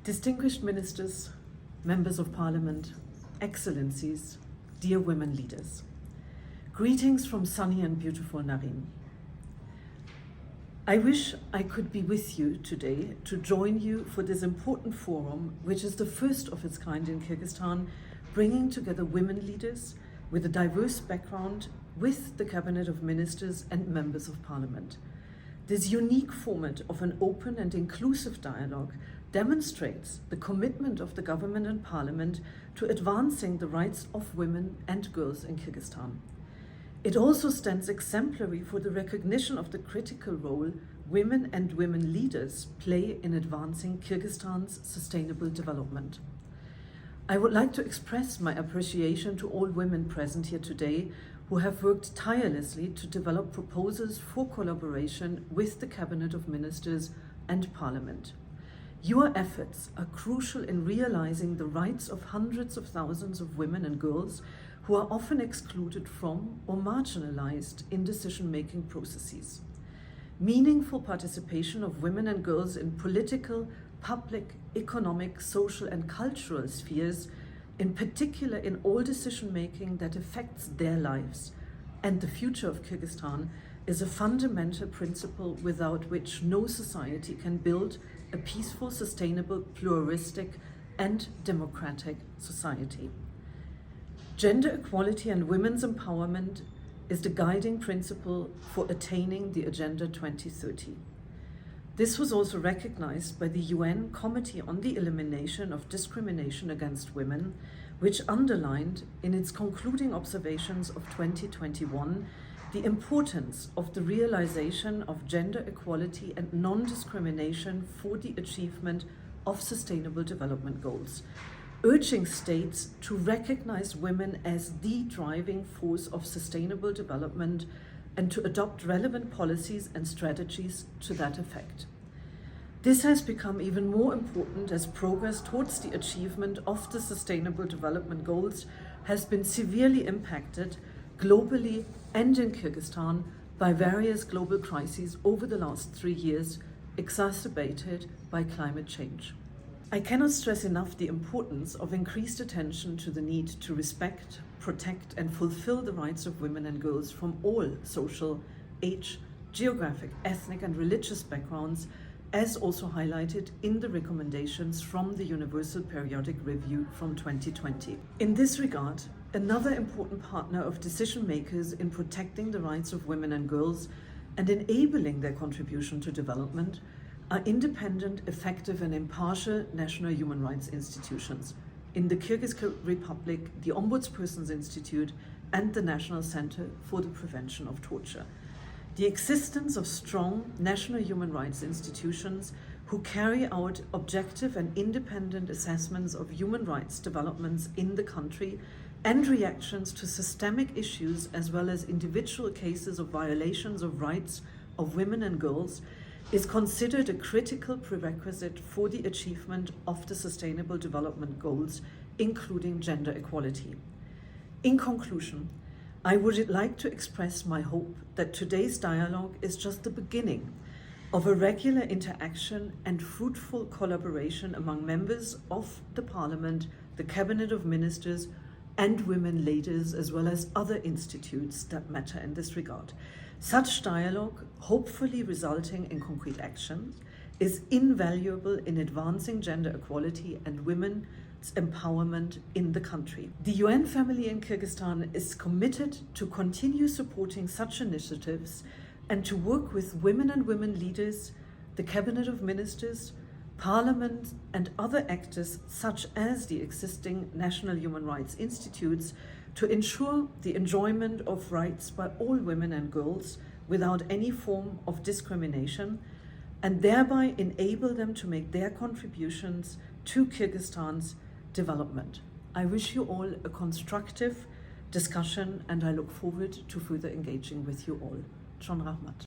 Distinguished ministers, members of parliament, excellencies, dear women leaders. Greetings from sunny and beautiful Naryn. I wish I could be with you today to join you for this important forum, which is the first of its kind in Kyrgyzstan, bringing together women leaders with a diverse background with the Cabinet of Ministers and members of Parliament. This unique format of an open and inclusive dialogue demonstrates the commitment of the government and Parliament to advancing the rights of women and girls in Kyrgyzstan. It also stands exemplary for the recognition of the critical role women and women leaders play in advancing Kyrgyzstan's sustainable development. I would like to express my appreciation to all women present here today who have worked tirelessly to develop proposals for collaboration with the Cabinet of Ministers and Parliament. Your efforts are crucial in realizing the rights of hundreds of thousands of women and girls who are often excluded from or marginalized in decision-making processes. Meaningful participation of women and girls in political, public, economic, social and cultural spheres, in particular in all decision-making that affects their lives and the future of Kyrgyzstan, is a fundamental principle without which no society can build a peaceful, sustainable, pluralistic and democratic society. Gender equality and women's empowerment is the guiding principle for attaining the Agenda 2030. This was also recognized by the UN Committee on the Elimination of Discrimination Against Women, which underlined in its concluding observations of 2021 the importance of the realization of gender equality and non-discrimination for the achievement of Sustainable Development Goals, urging states to recognize women as the driving force of sustainable development and to adopt relevant policies and strategies to that effect. This has become even more important as progress towards the achievement of the Sustainable Development Goals has been severely impacted globally and in Kyrgyzstan by various global crises over the last 3 years, exacerbated by climate change. I cannot stress enough the importance of increased attention to the need to respect, protect and fulfill the rights of women and girls from all social, age, geographic, ethnic and religious backgrounds, as also highlighted in the recommendations from the Universal Periodic Review from 2020. In this regard, another important partner of decision makers in protecting the rights of women and girls and enabling their contribution to development are independent, effective and impartial national human rights institutions. In the Kyrgyz Republic, the Ombudsperson's Institute and the National Center for the Prevention of Torture. The existence of strong national human rights institutions who carry out objective and independent assessments of human rights developments in the country and reactions to systemic issues as well as individual cases of violations of rights of women and girls is considered a critical prerequisite for the achievement of the Sustainable Development Goals, including gender equality. In conclusion, I would like to express my hope that today's dialogue is just the beginning of a regular interaction and fruitful collaboration among members of the Parliament, the Cabinet of Ministers, and women leaders, as well as other institutes that matter in this regard. Such dialogue, hopefully resulting in concrete action, is invaluable in advancing gender equality and women's empowerment in the country. The UN family in Kyrgyzstan is committed to continue supporting such initiatives and to work with women and women leaders, the Cabinet of Ministers, Parliament and other actors such as the existing national human rights institutes to ensure the enjoyment of rights by all women and girls without any form of discrimination and thereby enable them to make their contributions to Kyrgyzstan's development. I wish you all a constructive discussion and I look forward to further engaging with you all. John Rahmat.